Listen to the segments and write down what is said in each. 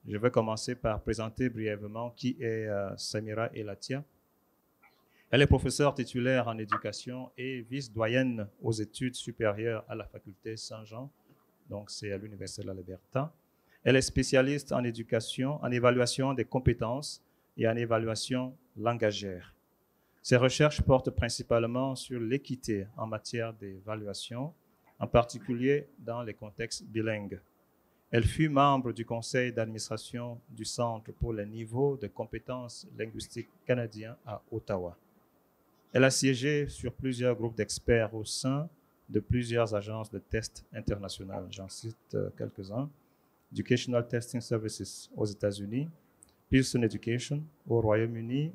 Je vais commencer par présenter brièvement qui est Samira Elatia. Elle est professeure titulaire en éducation et vice-doyenne aux études supérieures à la faculté Saint-Jean, donc c'est à l'Université de l'Alberta. Elle est spécialiste en éducation, en évaluation des compétences et en évaluation langagière. Ses recherches portent principalement sur l'équité en matière d'évaluation, en particulier dans les contextes bilingues. Elle fut membre du conseil d'administration du Centre pour les niveaux de compétences linguistiques canadiens à Ottawa. Elle a siégé sur plusieurs groupes d'experts au sein de plusieurs agences de tests internationales. J'en cite quelques-uns. Educational Testing Services aux États-Unis, Pearson Education au Royaume-Uni,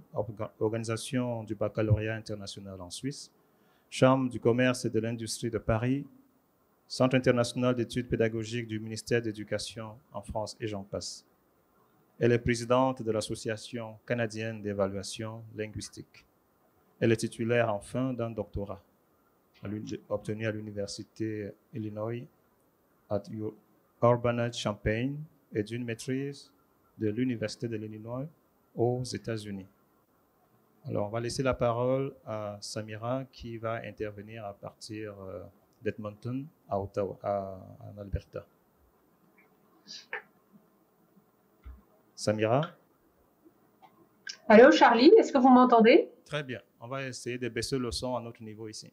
Organisation du baccalauréat international en Suisse, Chambre du commerce et de l'industrie de Paris, Centre international d'études pédagogiques du ministère de l'Éducation en France et j'en passe. Elle est présidente de l'Association canadienne d'évaluation linguistique. Elle est titulaire enfin d'un doctorat obtenu à l'Université Illinois à Urbana-Champaign et d'une maîtrise de l'Université de l'Illinois aux États-Unis. Alors, on va laisser la parole à Samira qui va intervenir à partir d'Edmonton à Ottawa, en Alberta. Samira? Allô, Charlie, est-ce que vous m'entendez? Très bien. On va essayer de baisser le son à notre niveau ici.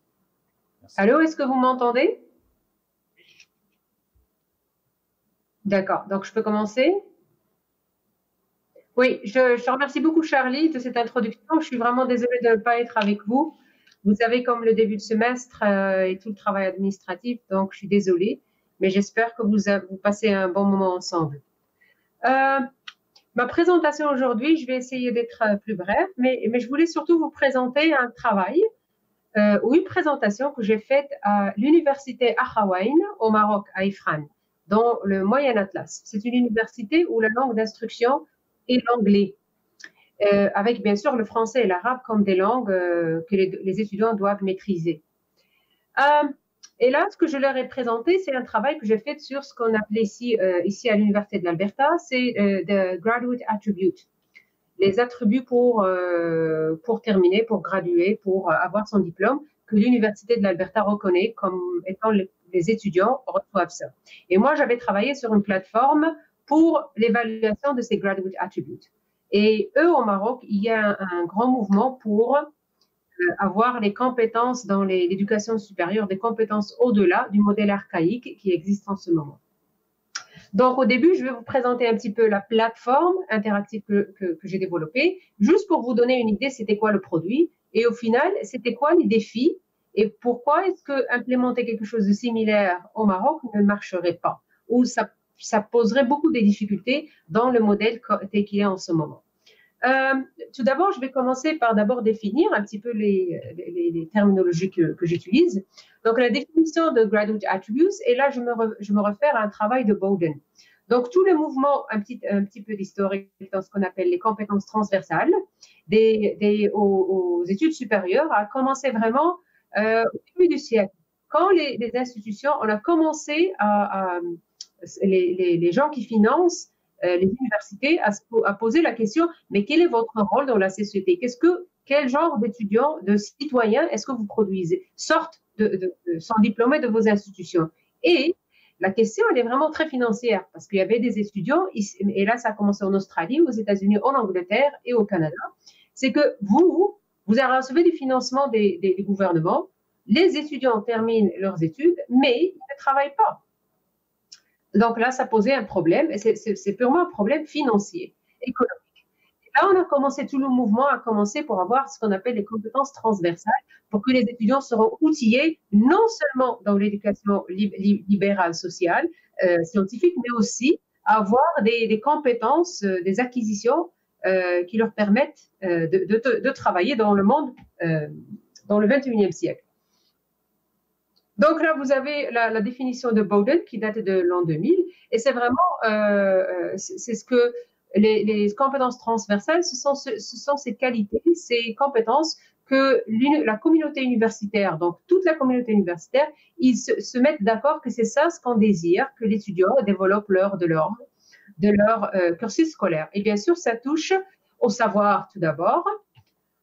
Merci. Allô, est-ce que vous m'entendez? D'accord, donc je peux commencer? Oui, je remercie beaucoup Charlie de cette introduction. Je suis vraiment désolée de ne pas être avec vous. Vous avez comme le début de semestre et tout le travail administratif, donc je suis désolée, mais j'espère que vous passez un bon moment ensemble. Ma présentation aujourd'hui, je vais essayer d'être plus brève, mais je voulais surtout vous présenter un travail ou une présentation que j'ai faite à l'université Akhawaïn au Maroc, à Ifrane, dans le Moyen Atlas. C'est une université où la langue d'instruction est l'anglais, avec bien sûr le français et l'arabe comme des langues que les étudiants doivent maîtriser. Et là, ce que je leur ai présenté, c'est un travail que j'ai fait sur ce qu'on appelait ici à l'Université de l'Alberta, c'est the graduate attribute, les attributs pour terminer, pour graduer, pour avoir son diplôme, que l'Université de l'Alberta reconnaît comme étant les étudiants reçoivent ça. Et moi, j'avais travaillé sur une plateforme pour l'évaluation de ces graduate attributes. Et eux, au Maroc, il y a un grand mouvement pour avoir les compétences dans l'éducation supérieure, des compétences au-delà du modèle archaïque qui existe en ce moment. Donc, au début, je vais vous présenter un petit peu la plateforme interactive que j'ai développée, juste pour vous donner une idée, c'était quoi le produit, et au final, c'était quoi les défis, et pourquoi est-ce que implémenter quelque chose de similaire au Maroc ne marcherait pas, ou ça poserait beaucoup de difficultés dans le modèle tel qu'il est en ce moment. Tout d'abord, je vais commencer par d'abord définir un petit peu les terminologies que j'utilise. Donc, la définition de graduate attributes, et là, je me réfère à un travail de Bowden. Donc, tout le mouvement, un petit peu d'historique dans ce qu'on appelle les compétences transversales aux études supérieures a commencé vraiment au début du siècle. Quand les institutions, on a commencé les gens qui financent les universités à poser la question, mais quel est votre rôle dans la société? Quel genre d'étudiants, de citoyens est-ce que vous produisez? Sortent sont diplômés de vos institutions. Et la question, elle est vraiment très financière parce qu'il y avait des étudiants, et là, ça a commencé en Australie, aux États-Unis, en Angleterre et au Canada. C'est que vous recevez du financement des gouvernements, les étudiants terminent leurs études, mais ils ne travaillent pas. Donc là, ça posait un problème, et c'est purement un problème financier, économique. Et là, on a commencé, tout le mouvement a commencé pour avoir ce qu'on appelle les compétences transversales, pour que les étudiants seront outillés non seulement dans l'éducation libérale, sociale, scientifique, mais aussi avoir des compétences, des acquisitions qui leur permettent de travailler dans le monde, dans le 21e siècle. Donc là, vous avez la définition de Bowden qui date de l'an 2000, et c'est vraiment, c'est ce que les compétences transversales, ce sont ces qualités, ces compétences que la communauté universitaire, donc toute la communauté universitaire, ils se mettent d'accord que c'est ça ce qu'on désire, que l'étudiant développe de l'ordre de leur cursus scolaire. Et bien sûr, ça touche au savoir tout d'abord,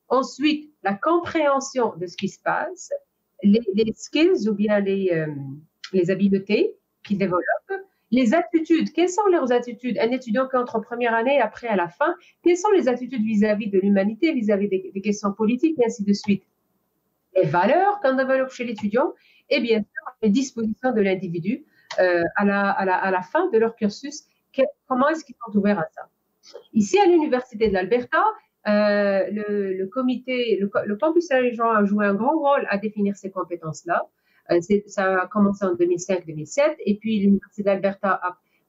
ensuite la compréhension de ce qui se passe, les skills ou bien les habiletés qu'ils développent, les attitudes. Quelles sont leurs attitudes? Un étudiant qui entre en première année et après à la fin, quelles sont les attitudes vis-à-vis de l'humanité, vis-à-vis des questions politiques et ainsi de suite. Les valeurs qu'on développe chez l'étudiant et bien sûr les dispositions de l'individu à la fin de leur cursus. Comment est-ce qu'ils sont ouverts à ça? Ici, à l'Université de l'Alberta, le comité, le campus Saint-Jean a joué un grand rôle à définir ces compétences-là. Ça a commencé en 2005-2007 et puis l'Université d'Alberta,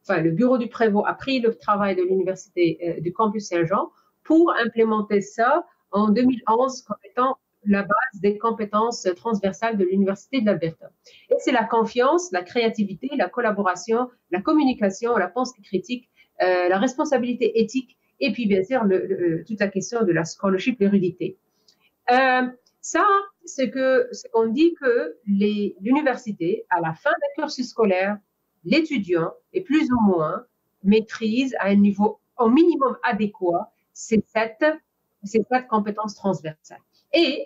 enfin le bureau du prévôt a pris le travail de l'Université du campus Saint-Jean pour implémenter ça en 2011 comme étant la base des compétences transversales de l'Université de l'Alberta. Et c'est la confiance, la créativité, la collaboration, la communication, la pensée critique, la responsabilité éthique et puis bien sûr toute la question de la scholarship, l'hérédité. Ça, c'est qu'on dit que l'université, à la fin d'un cursus scolaire, l'étudiant est plus ou moins maîtrise à un niveau au minimum adéquat ces sept compétences transversales. Et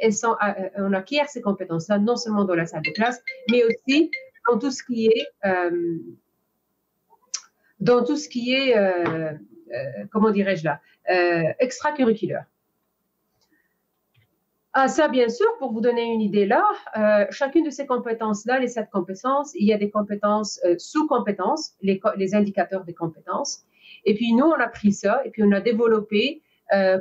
on acquiert ces compétences-là non seulement dans la salle de classe, mais aussi dans tout ce qui est comment dirais-je là, extracurriculaire. Ah, ça, bien sûr, pour vous donner une idée là, chacune de ces compétences-là, les 7 compétences, il y a des compétences sous-compétences, les indicateurs des compétences. Et puis nous, on a pris ça et puis on a développé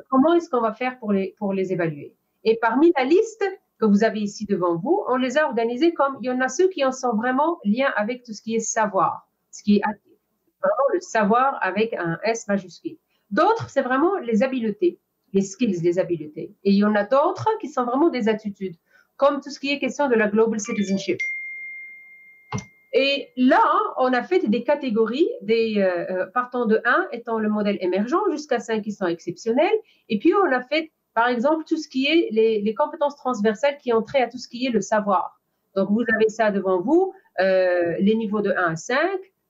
comment est-ce qu'on va faire pour les évaluer. Et parmi la liste que vous avez ici devant vous, on les a organisés comme il y en a ceux qui en sont vraiment liés avec tout ce qui est savoir, ce qui est vraiment le savoir avec un S majuscule. D'autres, c'est vraiment les habiletés, les skills, les habiletés. Et il y en a d'autres qui sont vraiment des attitudes, comme tout ce qui est question de la global citizenship. Et là, on a fait des catégories, partant de 1 étant le modèle émergent jusqu'à 5 qui sont exceptionnels. Et puis, on a fait, par exemple, tout ce qui est les compétences transversales qui ont trait à tout ce qui est le savoir. Donc, vous avez ça devant vous, les niveaux de 1 à 5,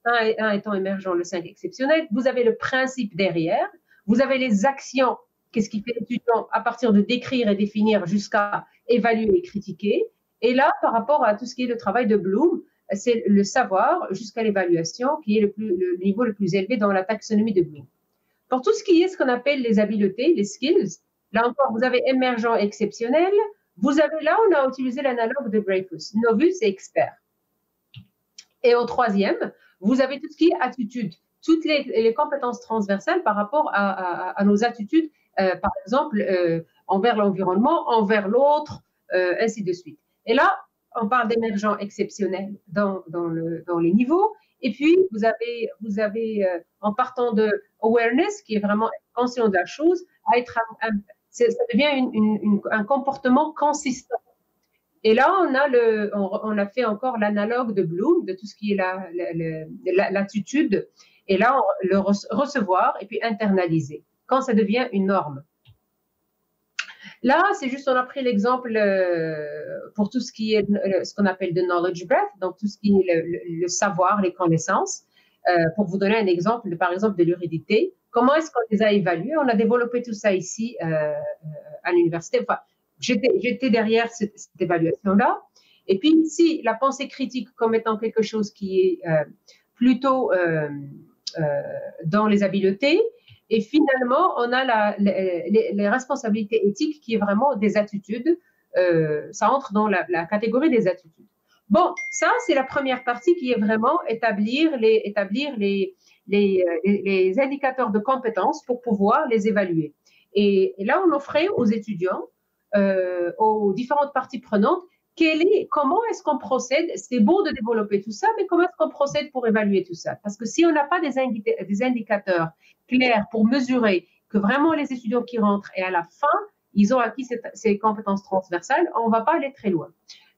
1 étant émergent, le 5 exceptionnel. Vous avez le principe derrière. Vous avez les actions. Qu'est-ce qui fait l'étudiant à partir de décrire et définir jusqu'à évaluer et critiquer. Et là, par rapport à tout ce qui est le travail de Bloom, c'est le savoir jusqu'à l'évaluation qui est le niveau le plus élevé dans la taxonomie de Bloom. Pour tout ce qui est ce qu'on appelle les habiletés, les skills, là encore, vous avez émergent exceptionnel. Vous avez là, on a utilisé l'analogue de Dreyfus, novice et expert. Et au troisième, vous avez tout ce qui est attitude, toutes les compétences transversales par rapport à nos attitudes, par exemple, envers l'environnement, envers l'autre, ainsi de suite. Et là, on parle d'émergents exceptionnels dans les niveaux. Et puis, vous avez en partant de awareness, qui est vraiment conscient de la chose, ça devient un comportement consistant. Et là, on a fait encore l'analogue de Bloom, de tout ce qui est l'attitude. Et là, le recevoir et puis internaliser, quand ça devient une norme. Là, c'est juste, on a pris l'exemple pour tout ce qui est ce qu'on appelle the knowledge breadth, donc tout ce qui est le savoir, les connaissances. Pour vous donner un exemple, par exemple, de l'hérédité. Comment est-ce qu'on les a évalués? On a développé tout ça ici à l'université. Enfin, j'étais derrière cette évaluation-là. Et puis ici, la pensée critique comme étant quelque chose qui est plutôt dans les habiletés. Et finalement, on a les responsabilités éthiques qui est vraiment des attitudes. Ça entre dans la catégorie des attitudes. Bon, ça, c'est la première partie qui est vraiment établir les indicateurs de compétences pour pouvoir les évaluer. Et là, on offrait aux étudiants, aux différentes parties prenantes, comment est-ce qu'on procède? C'est beau de développer tout ça, mais comment est-ce qu'on procède pour évaluer tout ça? Parce que si on n'a pas des indicateurs clairs pour mesurer que vraiment les étudiants qui rentrent et à la fin, ils ont acquis ces compétences transversales, on ne va pas aller très loin.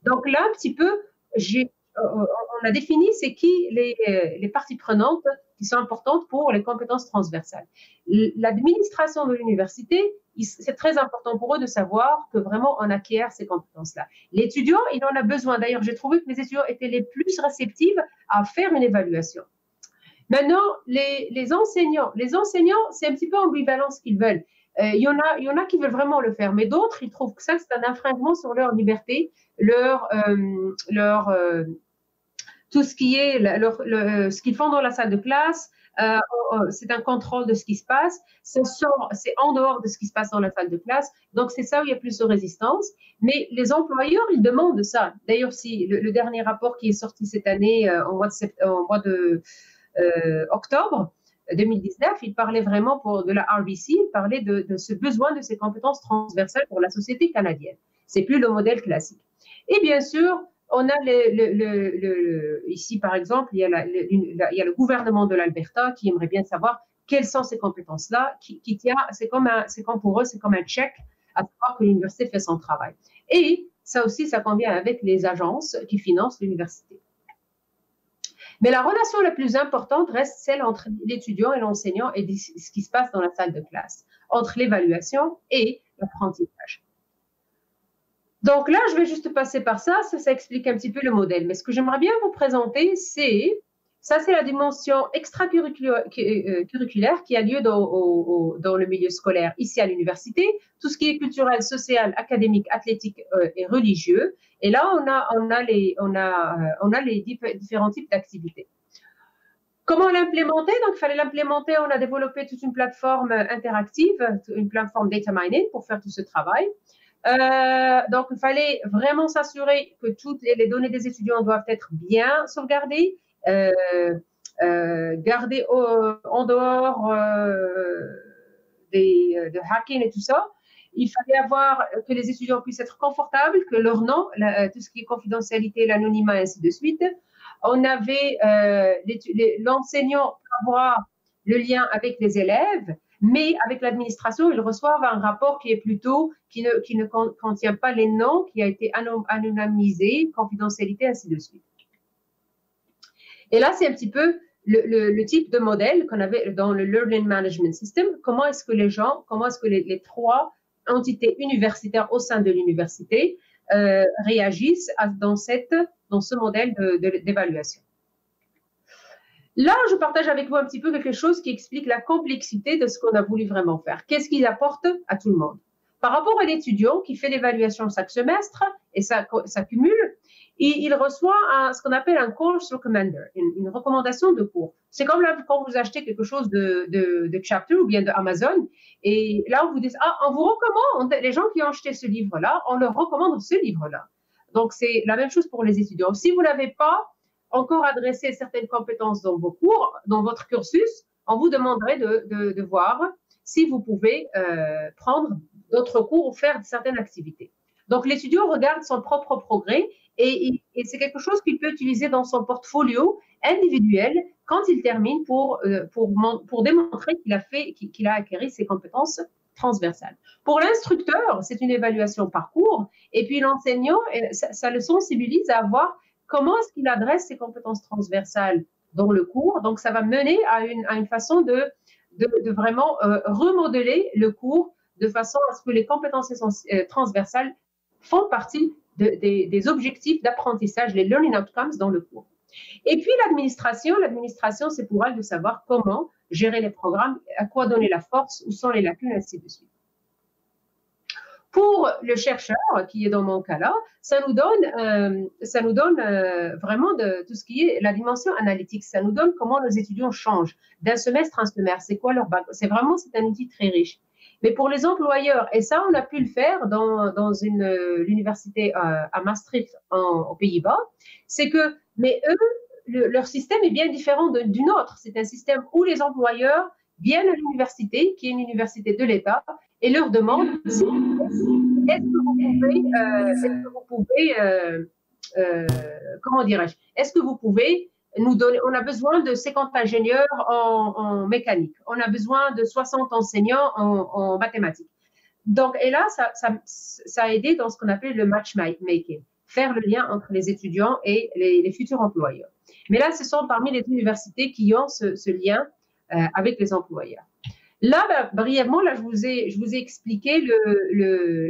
Donc là, un petit peu, on a défini c'est qui les parties prenantes qui sont importantes pour les compétences transversales. L'administration de l'université, c'est très important pour eux de savoir que vraiment on acquiert ces compétences-là. L'étudiant, il en a besoin. D'ailleurs, j'ai trouvé que les étudiants étaient les plus réceptifs à faire une évaluation. Maintenant, les enseignants, c'est un petit peu ambivalent ce qu'ils veulent. Il y en a qui veulent vraiment le faire, mais d'autres, ils trouvent que ça, c'est un enfreindement sur leur liberté, leur tout ce qui est ce qu'ils font dans la salle de classe. C'est un contrôle de ce qui se passe. C'est en dehors de ce qui se passe dans la salle de classe. Donc, c'est ça où il y a plus de résistance. Mais les employeurs, ils demandent ça. D'ailleurs, si le dernier rapport qui est sorti cette année, au mois de octobre 2019, il parlait vraiment de la RBC, il parlait de ce besoin de ces compétences transversales pour la société canadienne. C'est plus le modèle classique. Et bien sûr, on a ici, par exemple, il y a le gouvernement de l'Alberta qui aimerait bien savoir quelles sont ces compétences-là, c'est comme pour eux, c'est comme un check à savoir que l'université fait son travail. Et ça aussi, ça convient avec les agences qui financent l'université. Mais la relation la plus importante reste celle entre l'étudiant et l'enseignant et ce qui se passe dans la salle de classe, entre l'évaluation et l'apprentissage. Donc là, je vais juste passer par ça explique un petit peu le modèle. Mais ce que j'aimerais bien vous présenter, c'est la dimension extracurriculaire qui a lieu dans le milieu scolaire, ici à l'université, tout ce qui est culturel, social, académique, athlétique et religieux. Et là, on a les différents types d'activités. Comment l'implémenter? Donc, il fallait l'implémenter. On a développé toute une plateforme interactive, une plateforme data mining pour faire tout ce travail. Donc, il fallait vraiment s'assurer que toutes les données des étudiants doivent être bien sauvegardées, gardées en dehors de hacking et tout ça. Il fallait que les étudiants puissent être confortables, que leur nom, tout ce qui est confidentialité, l'anonymat, et ainsi de suite. On avait l'enseignant avoir le lien avec les élèves, mais avec l'administration, ils reçoivent un rapport qui ne contient pas les noms, qui a été anonymisé, confidentialité, ainsi de suite. Et là, c'est un petit peu le type de modèle qu'on avait dans le Learning Management System. Comment est-ce que les trois entités universitaires au sein de l'université réagissent dans ce modèle d'évaluation. Là, je partage avec vous un petit peu quelque chose qui explique la complexité de ce qu'on a voulu vraiment faire. Qu'est-ce qu'il apporte à tout le monde? Par rapport à l'étudiant qui fait l'évaluation chaque semestre, et ça cumule, il reçoit ce qu'on appelle un course recommender, une recommandation de cours. C'est comme là, quand vous achetez quelque chose de Chapter ou bien de Amazon, et là, on vous dit, on vous recommande, les gens qui ont acheté ce livre-là, on leur recommande ce livre-là. Donc, c'est la même chose pour les étudiants. Si vous n'avez pas encore adressé certaines compétences dans vos cours, dans votre cursus, on vous demanderait de voir si vous pouvez prendre d'autres cours ou faire certaines activités. Donc, l'étudiant regarde son propre progrès et c'est quelque chose qu'il peut utiliser dans son portfolio individuel quand il termine pour démontrer qu'il a acquis ses compétences transversales. Pour l'instructeur, c'est une évaluation parcours et puis l'enseignant, ça le sensibilise à voir comment est-ce qu'il adresse ses compétences transversales dans le cours. Donc, ça va mener à une façon de vraiment remodeler le cours de façon à ce que les compétences transversales font partie des objectifs d'apprentissage, les learning outcomes dans le cours. Et puis l'administration, c'est pour elle de savoir comment gérer les programmes, à quoi donner la force, où sont les lacunes, ainsi de suite. Pour le chercheur, qui est dans mon cas là, ça nous donne vraiment tout ce qui est la dimension analytique. Ça nous donne comment nos étudiants changent d'un semestre à un semestre. C'est quoi leur bac? C'est un outil très riche. Mais pour les employeurs, et ça, on a pu le faire dans l'université à Maastricht, aux Pays-Bas, c'est que, mais eux, leur système est bien différent du nôtre. C'est un système où les employeurs viennent à l'université, qui est une université de l'État, et leur demandent est-ce que vous pouvez nous donner, on a besoin de 50 ingénieurs en mécanique, on a besoin de 60 enseignants en mathématiques. Donc, et là, ça a aidé dans ce qu'on appelle le matchmaking, faire le lien entre les étudiants et les futurs employeurs. Mais là, ce sont parmi les universités qui ont ce lien avec les employeurs. Là, brièvement, là, je vous ai expliqué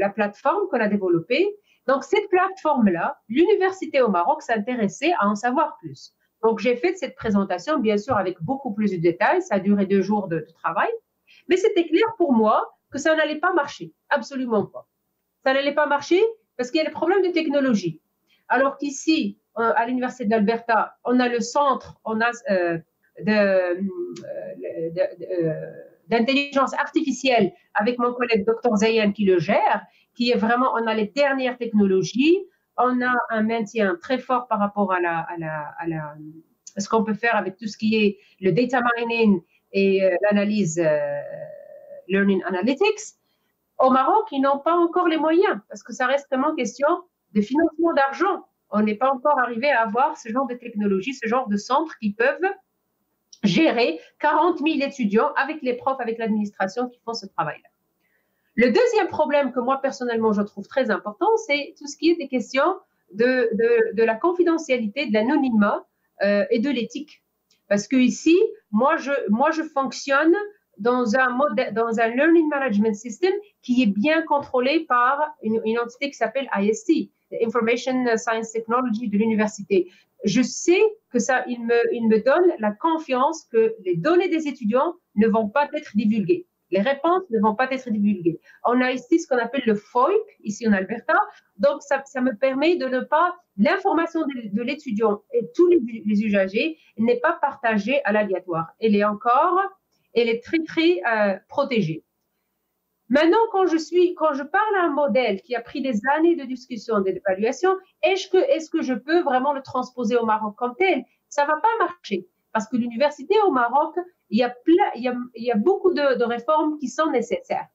la plateforme qu'on a développée. Donc, cette plateforme-là, l'université au Maroc s'intéressait à en savoir plus. Donc, j'ai fait cette présentation, bien sûr, avec beaucoup plus de détails. Ça a duré 2 jours de travail. Mais c'était clair pour moi que ça n'allait pas marcher. Absolument pas. Ça n'allait pas marcher parce qu'il y a des problèmes de technologie. Alors qu'ici, à l'Université de l'Alberta, on a le centre d'intelligence artificielle avec mon collègue Dr Zayan qui le gère, qui est vraiment, on a les dernières technologies, on a un maintien très fort par rapport à ce qu'on peut faire avec tout ce qui est le data mining et l'analyse learning analytics. Au Maroc, ils n'ont pas encore les moyens parce que ça reste vraiment question de financement d'argent. On n'est pas encore arrivé à avoir ce genre de technologie, ce genre de centres qui peuvent gérer 40 000 étudiants avec les profs, avec l'administration qui font ce travail-là. Le deuxième problème que moi, personnellement, je trouve très important, c'est tout ce qui est des questions de la confidentialité, de l'anonymat et de l'éthique. Parce que ici, moi, je fonctionne dans un learning management system qui est bien contrôlé par une entité qui s'appelle IST, Information Science Technology de l'université. Je sais que ça, il me donne la confiance que les données des étudiants ne vont pas être divulguées. Les réponses ne vont pas être divulguées. On a ici ce qu'on appelle le FOIP, ici en Alberta. Donc, ça me permet de ne pas, l'information de l'étudiant et tous les usagers n'est pas partagée à l'aléatoire. Elle est très, très protégée. Maintenant, quand je parle à un modèle qui a pris des années de discussion, d'évaluation, est-ce que je peux vraiment le transposer au Maroc comme tel? Ça ne va pas marcher. Parce que l'université au Maroc, il y a beaucoup de réformes qui sont nécessaires.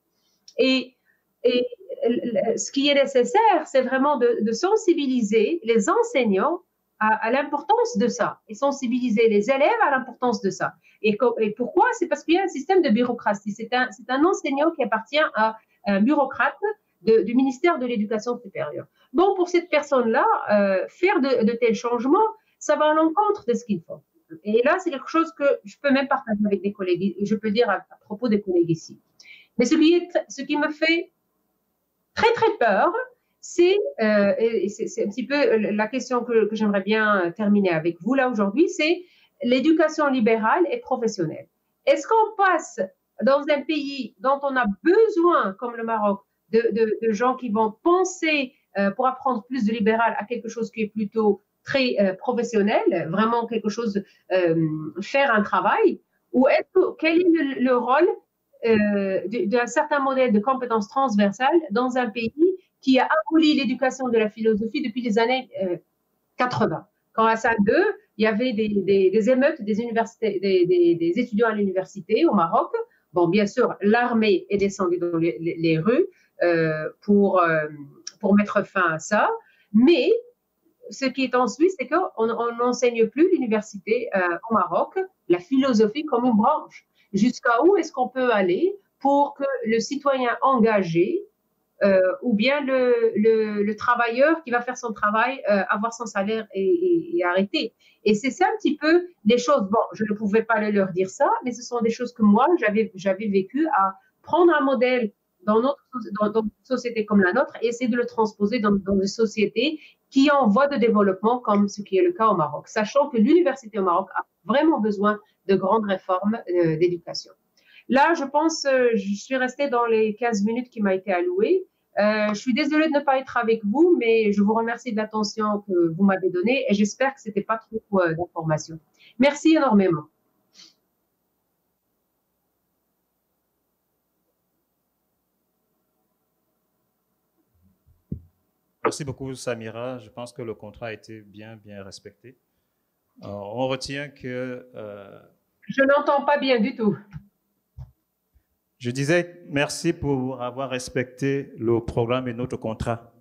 Et ce qui est nécessaire, c'est vraiment de sensibiliser les enseignants à l'importance de ça et sensibiliser les élèves à l'importance de ça. Et pourquoi? C'est parce qu'il y a un système de bureaucratie. C'est un enseignant qui appartient à un bureaucrate du ministère de l'Éducation supérieure. Bon, pour cette personne-là, faire de tels changements, ça va à l'encontre de ce qu'il faut. Et là, c'est quelque chose que je peux même partager avec des collègues, je peux dire à propos des collègues ici. Mais ce qui me fait très, très peur, c'est un petit peu la question que j'aimerais bien terminer avec vous là aujourd'hui, c'est l'éducation libérale et professionnelle. Est-ce qu'on passe dans un pays dont on a besoin, comme le Maroc, de gens qui vont penser pour apprendre plus de libéral à quelque chose qui est plutôt très professionnel, vraiment quelque chose, faire un travail, ou quel est le rôle d'un certain modèle de compétences transversales dans un pays qui a aboli l'éducation de la philosophie depuis les années 80. Quand Hassan II, il y avait des émeutes des étudiants à l'université au Maroc. Bon, bien sûr, l'armée est descendue dans les rues pour mettre fin à ça, mais ce qui est ensuite, c'est qu'on n'enseigne plus l'université au Maroc, la philosophie comme une branche. Jusqu'à où est-ce qu'on peut aller pour que le citoyen engagé ou bien le travailleur qui va faire son travail, avoir son salaire et arrêter. Et c'est ça un petit peu les choses. Bon, je ne pouvais pas leur dire ça, mais ce sont des choses que moi, j'avais vécu à prendre un modèle dans une société comme la nôtre et essayer de le transposer dans des sociétés qui en voie de développement, comme ce qui est le cas au Maroc, sachant que l'université au Maroc a vraiment besoin de grandes réformes d'éducation. Là, je pense, je suis restée dans les 15 minutes qui m'a été allouée. Je suis désolée de ne pas être avec vous, mais je vous remercie de l'attention que vous m'avez donnée et j'espère que ce n'était pas trop d'informations. Merci énormément. Merci beaucoup, Samira. Je pense que le contrat a été bien respecté. On retient que... Je n'entends pas bien du tout. Je disais merci pour avoir respecté le programme et notre contrat.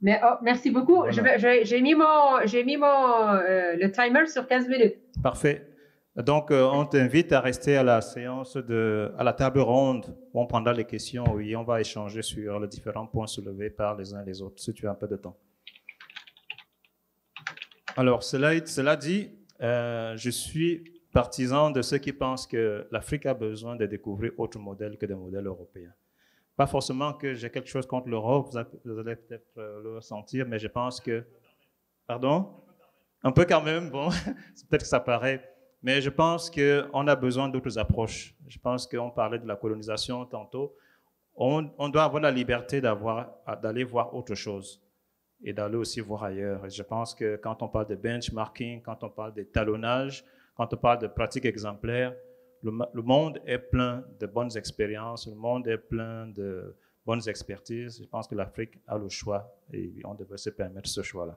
Mais, merci beaucoup. Voilà. J'ai mis le timer sur 15 minutes. Parfait. Donc, on t'invite à rester à la séance à la table ronde où on prendra les questions et on va échanger sur les différents points soulevés par les uns et les autres, si tu as un peu de temps. Alors, cela dit, je suis partisan de ceux qui pensent que l'Afrique a besoin de découvrir autre modèle que des modèles européens. Pas forcément que j'ai quelque chose contre l'Europe, vous allez peut-être le ressentir, mais je pense que... Pardon? Un peu quand même, bon, peut-être que ça paraît, mais je pense qu'on a besoin d'autres approches. Je pense qu'on parlait de la colonisation tantôt. On doit avoir la liberté d'aller voir autre chose et d'aller aussi voir ailleurs. Et je pense que quand on parle de benchmarking, quand on parle d'étalonnage, quand on parle de pratiques exemplaires, le monde est plein de bonnes expériences, le monde est plein de bonnes expertises. Je pense que l'Afrique a le choix et on devrait se permettre ce choix-là.